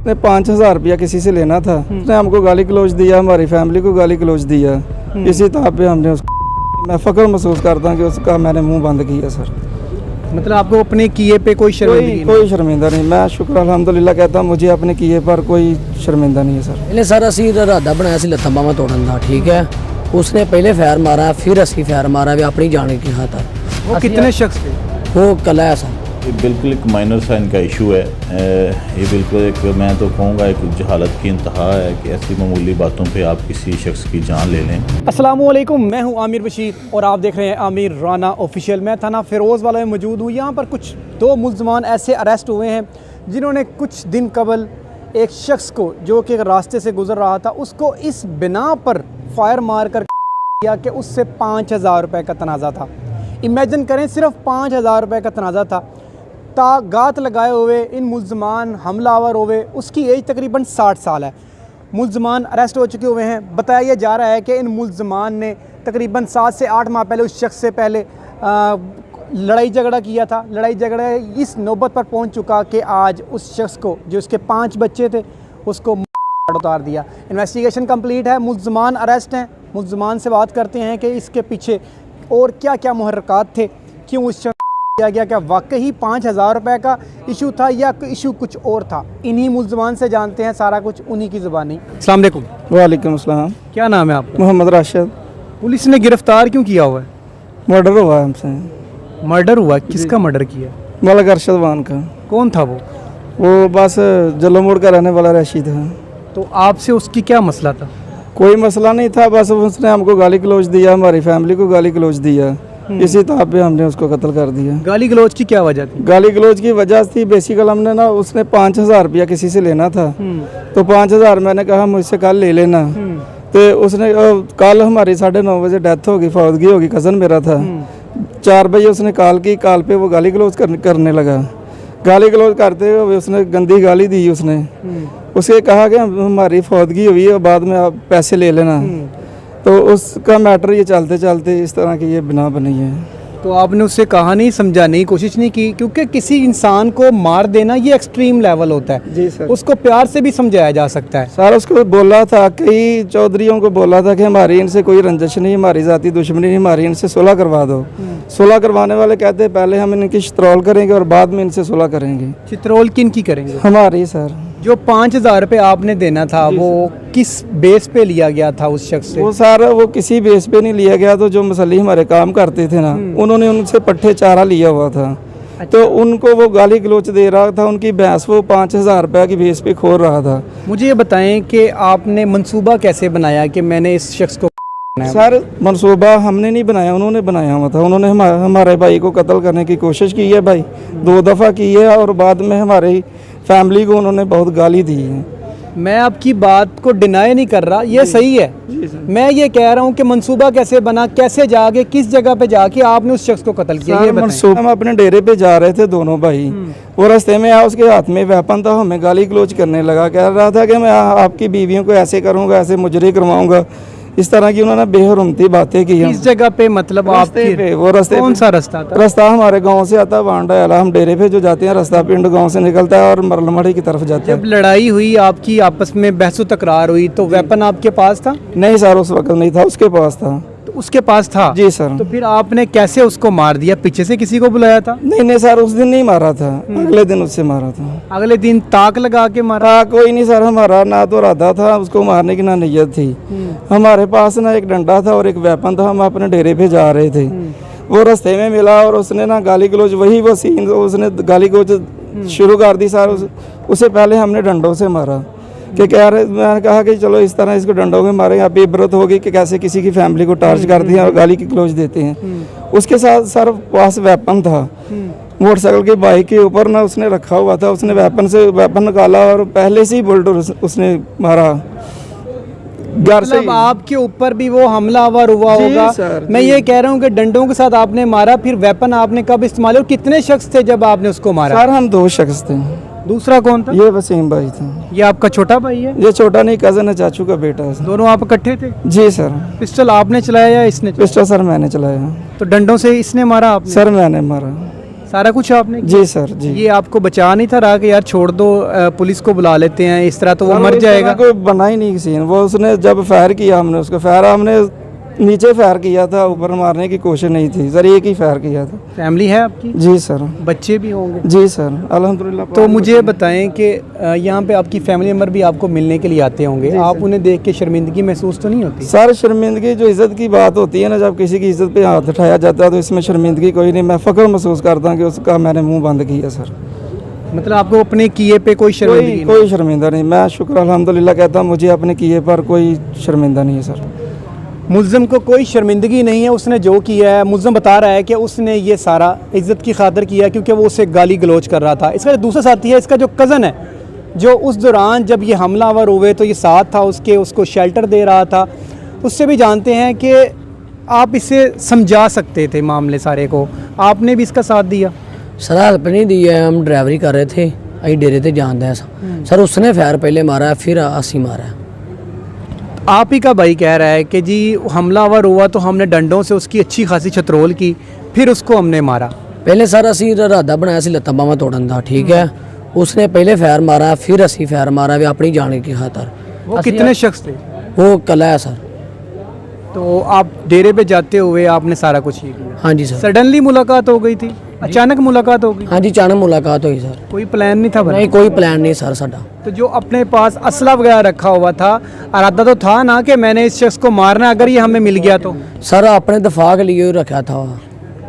उसने 5,000 रुपया किसी से लेना था, उसने हमको गाली गलौज दिया, हमारी फैमिली को गाली गलौज दिया। इसी तौर पे हमने उसको, मैं फ़ख्र महसूस करता हूँ कि उसका मैंने मुंह बंद किया सर। मतलब आपको अपने किए पे कोई शर्मिंदगी कोई शर्मिंदा नहीं, मैं शुक्र अल्हम्दुलिल्लाह कहता हूँ, मुझे अपने किए पर कोई शर्मिंदा नहीं है सर। ਇਹਨੇ ਸਰ ਅਸੀਂ ਇਰਾਦਾ ਬਣਾਇਆ ਸੀ ਲੱਤਾਂ ਬਾਹਾਂ ਤੋੜਨ ਦਾ, ਠੀਕ है। उसने पहले फायर मारा, फिर ਅਸੀਂ फायर मारा भी अपनी जान की खातर। वो कितने शख्स थे? वो कल है सर। ये बिल्कुल एक माइनर सा इनका इशू है। ये बिल्कुल एक, मैं तो कहूँगा एक जहालत की इंतहा है कि ऐसी मामूली बातों पे आप किसी शख्स की जान ले लें। अस्सलामुअलैकुम, मैं हूं आमिर बशीर और आप देख रहे हैं आमिर राना ऑफिशियल। मैं थाना फिरोज़ वाला में मौजूद हूं। यहाँ पर कुछ दो मुल्ज़मान ऐसे अरेस्ट हुए हैं जिन्होंने कुछ दिन कबल एक शख्स को जो कि एक रास्ते से गुजर रहा था उसको इस बिना पर फायर मार कर किया कि उससे 5,000 रुपये का तनाज़ा था। इमेजिन करें, सिर्फ 5,000 रुपये का तनाज़ा था। गात लगाए हुए इन मुल्ज़मान हमलावर हुए, उसकी एज तकरीबन 60 साल है। मुल्ज़मान अरेस्ट हो चुके हुए हैं। बताया जा रहा है कि इन मुल्ज़मान ने तकरीबन 7 से 8 माह पहले उस शख्स से पहले लड़ाई झगड़ा किया था। लड़ाई झगड़ा इस नौबत पर पहुंच चुका कि आज उस शख्स को, जो उसके 5 बच्चे थे, उसको उतार दिया। इन्वेस्टिगेशन कंप्लीट है, मुल्ज़मान अरेस्ट हैं। मुल्ज़मान से बात करते हैं कि इसके पीछे और क्या क्या मुहर्रकात थे, क्यों उस शख्स किया गया, क्या वाकई 5,000 रुपये का इशू था या इशू कुछ और था। इन्हीं मुल्ज़मान से जानते हैं सारा कुछ, उन्हीं की ज़ुबानी। अस्सलाम वालेकुम। वालेकुम अस्सलाम। क्या नाम है आपका? मोहम्मद राशिद। पुलिस ने गिरफ़्तार क्यों किया हुआ है? मर्डर हुआ है हमसे। मर्डर हुआ? किसका मर्डर किया? मलक अरशद वान का। कौन था वो बस जलो मोड़ का रहने वाला रशीद है। तो आपसे उसकी क्या मसला था? कोई मसला नहीं था, बस उसने हमको गाली गलौज दिया, हमारी फैमिली को गाली गलौज दिया। इसी तौर पे हमने उसको कत्ल कर दिया। गाली गलौज की क्या वजह थी? गाली गलौज की वजह थी बेसिकल, हमने ना, उसने 5,000 रुपया किसी से लेना था, तो 5,000 मैंने कहा मुझसे कल ले लेना। तो उसने कल हमारी 9:30 बजे डेथ होगी, फौतगी होगी, कज़न मेरा था। 4 बजे उसने कॉल की, कॉल पे वो गाली गलौज करने लगा। गाली गलौज करते हुए उसने गंदी गाली दी। उसने उसे कहा कि हमारी फौतगी हुई है, बाद में आप पैसे ले लेना। तो उसका मैटर ये चलते चलते इस तरह की ये बिना बनी है। तो आपने उससे कहा नहीं, समझाने की कोशिश नहीं की? क्योंकि किसी इंसान को मार देना ये एक्सट्रीम लेवल होता है। जी सर। उसको प्यार से भी समझाया जा सकता है। सर उसको बोला था, कई चौधरियों को बोला था कि हमारी इनसे कोई रंजिश नहीं, हमारी ज़ाती दुश्मनी नहीं, हमारी इनसे सुलह करवा दो। सुलह करवाने वाले कहते हैं पहले हम इनकी चित्रोल करेंगे और बाद में इनसे सुलह करेंगे। चित्रोल किन की करेंगे? हमारी सर। जो 5,000 रुपये आपने देना था वो किस बेस पे लिया गया था उस शख्स से? वो सारा वो किसी बेस पे नहीं लिया गया, तो जो मसली हमारे काम करते थे ना, उन्होंने उनसे पट्टे चारा लिया हुआ था। तो उनको वो गाली गलोच दे रहा था, उनकी भैंस वो 5,000 रुपये की बेस पे खोल रहा था। मुझे ये बताएं कि आपने मंसूबा कैसे बनाया कि मैंने इस शख्स को? सर मंसूबा हमने नहीं बनाया, उन्होंने बनाया हुआ था। उन्होंने हमारे भाई को कत्ल करने की कोशिश की है भाई, 2 दफ़ा की है, और बाद में हमारी फैमिली को उन्होंने बहुत गाली दी है। मैं आपकी बात को डिनाई नहीं कर रहा, ये सही है। मैं ये कह रहा हूँ कि मंसूबा कैसे बना, कैसे जाके, किस जगह पे जाके आपने उस शख्स को कत्ल किया, ये बताएं। हम अपने डेरे पे जा रहे थे दोनों भाई, वो रास्ते में उसके हाथ में वेपन था, हमें गाली गलौज करने लगा, कह रहा था कि मैं आपकी बीवियों को ऐसे करूँगा, ऐसे मुजरी करवाऊँगा। इस तरह की उन्होंने बेहरमती बातें की। इस जगह पे मतलब रास्ते पे, वो रास्ते कौन सा रास्ता था? रास्ता हमारे गांव से आता है, वांडा आला। हम डेरे पे जो जाते हैं, रास्ता पिंड गांव से निकलता है और मरलमड़ी की तरफ जाता है। जब लड़ाई हुई आपकी, आपस में बहसो तकरार हुई, तो वेपन आपके पास था? नहीं सर, उस वक्त नहीं था, उसके पास था। तो उसके पास था? जी सर। तो फिर आपने कैसे उसको मार दिया? पीछे से किसी को बुलाया था? नहीं सर, उस दिन नहीं मारा था, अगले दिन उससे मारा था। अगले दिन ताक लगा के मारा? कोई नहीं सर, हमारा ना तो इरादा था उसको मारने की, ना नीयत थी। हमारे पास ना एक डंडा था और एक वेपन था, हम अपने डेरे पे जा रहे थे। वो रास्ते में मिला और उसने ना गाली गलौज, वही वो सीन, उसने गाली गलौज शुरू कर दी सर। उससे पहले हमने डंडों से मारा कि कह रहे, मैंने कहा कि चलो इस तरह इसको डंडों में मारेंगे, आप इबरत होगी कि कैसे किसी की फैमिली को टार्च करते हैं और गाली की गलौज देते हैं। उसके साथ सर पास वेपन था, मोटरसाइकिल की बाइक के ऊपर ना उसने रखा हुआ था। उसने वेपन निकाला और पहले से ही बुलेट उसने मारा। घर से मतलब आपके ऊपर भी वो हमलावर हुआ होगा? मैं ये कह रहा हूँ कि डंडों के साथ आपने मारा, फिर वेपन आपने कब इस्तेमाल, और कितने शख्स थे जब आपने उसको मारा? सर हम 2 शख्स थे। दूसरा कौन था? ये वसीम भाई था। ये आपका छोटा भाई है? ये छोटा नहीं, कजन है, चाचू का बेटा है। दोनों आप इकट्ठे थे? जी सर। पिस्टल आपने चलाया या इसने? पिस्टल सर मैंने चलाया। तो डंडों से इसने मारा आपने? सर मैंने मारा। सारा कुछ आपने किया? जी सर जी। ये आपको बचा नहीं था रहा कि यार छोड़ दो, पुलिस को बुला लेते हैं, इस तरह तो वो सर, मर इस तरह जाएगा? कोई बना ही नहीं सीन। वो उसने जब फायर किया, हमने उसको फायर, हमने नीचे फायर किया था, ऊपर मारने की कोशिश नहीं थी सर, एक ही फायर किया था। फैमिली है आपकी? जी सर। बच्चे भी होंगे? जी सर अल्हम्दुलिल्लाह। तो मुझे बताएं कि यहाँ पे आपकी फैमिली मेम्बर भी आपको मिलने के लिए आते होंगे, आप उन्हें देख के शर्मिंदगी महसूस तो नहीं होती? सर शर्मिंदगी जो इज़्ज़त की बात होती है ना, जब किसी की इज़्ज़त पे हाथ उठाया जाता है तो इसमें शर्मिंदगी कोई नहीं। मैं फ़ख्र महसूस करता हूँ कि उसका मैंने मुंह बंद किया सर। मतलब आपको अपने किए पे कोई शर्मिंदगी नहीं? कोई शर्मिंदा नहीं। मैं शुक्र अल्हम्दुलिल्लाह कहता हूँ, मुझे अपने किए पर कोई शर्मिंदा नहीं है सर। मुल्ज़िम को कोई शर्मिंदगी नहीं है, उसने जो किया है, मुल्ज़िम बता रहा है कि उसने ये सारा इज़्ज़त की खातिर किया है क्योंकि वो उसे गाली गलौज कर रहा था। इसका जो दूसरा साथी है, इसका जो कज़न है, जो उस दौरान जब ये हमलावर हुए तो ये साथ था उसके, उसको शेल्टर दे रहा था, उससे भी जानते हैं कि आप इसे समझा सकते थे मामले सारे को, आपने भी इसका साथ दिया? सर हेल्प नहीं दी है, हम ड्राइवरी कर रहे थे, अभी डेरे ते जान है सर। उसने फायर पहले मारा फिर असी मारा। आप ही का भाई कह रहा है कि जी हमलावर हुआ तो हमने डंडों से उसकी अच्छी खासी छतरोल की, फिर उसको हमने मारा। पहले सर असी इरादा बनाया सी लत्तां बावां तोड़न दा, ठीक है। उसने पहले फायर मारा फिर असी फायर मारा भी अपनी जान की खातर। वो कितने शख्स थे? वो कला है सर। तो आप डेरे पे जाते हुए आपने सारा कुछ ये किया? हाँ जी सर। सडनली मुलाकात हो गई थी, अचानक मुलाकात हो गई? हाँ जी, अचानक मुलाकात हुई सर। कोई प्लान नहीं था बना? नहीं, कोई प्लान नहीं सर साडा। तो जो अपने पास असला वगैरह रखा हुआ था, इरादा तो था ना कि मैंने इस शख्स को मारना है, अगर ये हमें मिल गया तो? सर अपने दफा के लिए ही रखा था।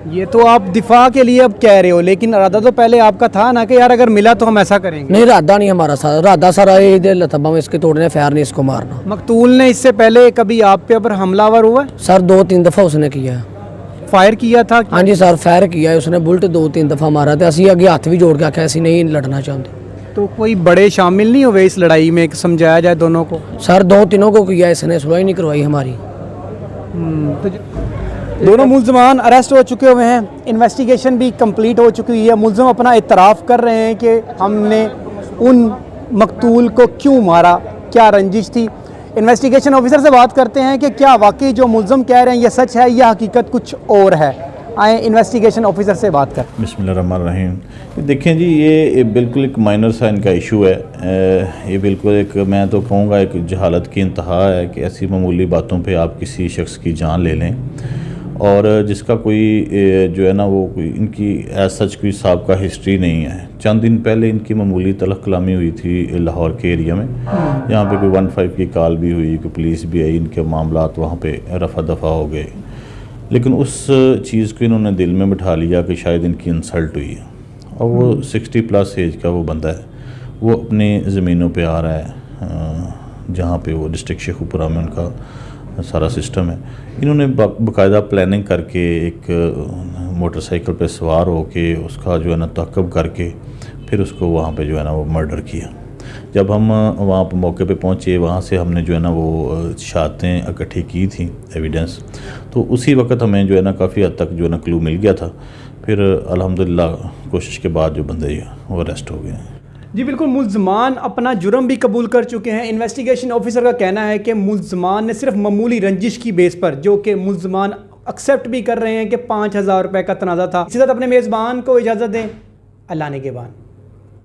ये तो आप दिफा के लिए अब कह रहे हो, लेकिन इरादा तो पहले आपका था ना कि यार अगर मिला तो हम ऐसा करेंगे। नहीं, इरादा नहीं हमारा सर, इरादा सर ये लत्तां बावां इसके तोड़ने, फायर नहीं इसको मारना। मकतूल ने इससे पहले कभी आप पे ऊपर हमलावर हुआ है? सर 2-3 दफ़ा उसने किया है। फायर किया था? हाँ जी सर, फायर किया है उसने, बुलेट 2-3 दफ़ा मारा था। असी अगे हाथ भी जोड़ के आख्या ऐसी नहीं लड़ना चाहते। तो कोई बड़े शामिल नहीं हुए इस लड़ाई में, समझाया जाए दोनों को? सर 2-3 को किया इसने, सुलह ही नहीं करवाई हमारी। दोनों मुल्ज़मान अरेस्ट हो चुके हुए हैं, इन्वेस्टिगेशन भी कंप्लीट हो चुकी है। मुल्ज़िम अपना इतराफ़ कर रहे हैं कि हमने उन मकतूल को क्यों मारा, क्या रंजिश थी। इन्वेस्टिगेशन ऑफिसर से बात करते हैं कि क्या वाकई जो मुल्ज़िम कह रहे हैं ये सच है या हकीकत कुछ और है। आए इन्वेस्टिगेशन ऑफिसर से बात कर। बिस्मिल्लाहिर्रहमानिर्रहीम। देखें जी, ये बिल्कुल एक माइनर सा इनका इशू है। ये बिल्कुल एक, मैं तो कहूँगा एक जहालत की इंतहा है कि ऐसी मामूली बातों पे आप किसी शख्स की जान ले लें, और जिसका कोई जो है ना वो कोई इनकी एज सच कोई साबिका हिस्ट्री नहीं है। चंद दिन पहले इनकी मामूली तलख कलामी हुई थी लाहौर के एरिया में, जहाँ पे कोई 15 की कॉल भी हुई, कि पुलिस भी आई, इनके मामलात वहाँ पे रफ़ा दफ़ा हो गए। लेकिन उस चीज़ को इन्होंने दिल में बिठा लिया कि शायद इनकी इंसल्ट हुई है, और वो 60+ एज का वो बंदा है, वो अपनी ज़मीनों पे आ रहा है जहाँ पे वो डिस्ट्रिक्ट शेखुपुरा में उनका सारा सिस्टम है। इन्होंने बाकायदा प्लानिंग करके एक मोटरसाइकिल पे सवार होके उसका जो है ना ताक़ब करके फिर उसको वहाँ पे जो है ना वो मर्डर किया। जब हम वहाँ पर मौके पे पहुँचे, वहाँ से हमने जो है ना वो शहादतें इकट्ठी की थी, एविडेंस, तो उसी वक्त हमें जो है ना काफ़ी हद तक जो है ना क्लू मिल गया था। फिर अल्हम्दुलिल्लाह कोशिश के बाद जो बंदे वो अरेस्ट हो गए। जी बिल्कुल, मुल्ज़मान अपना जुर्म भी कबूल कर चुके हैं। इन्वेस्टिगेशन ऑफिसर का कहना है कि मुल्ज़मान ने सिर्फ मामूली रंजिश की बेस पर, जो कि मुल्ज़मान एक्सेप्ट भी कर रहे हैं कि 5000 रुपये का तनाज़ा था। इसी साथ अपने मेज़बान को इजाज़त दें। अल्लाह ने के बान।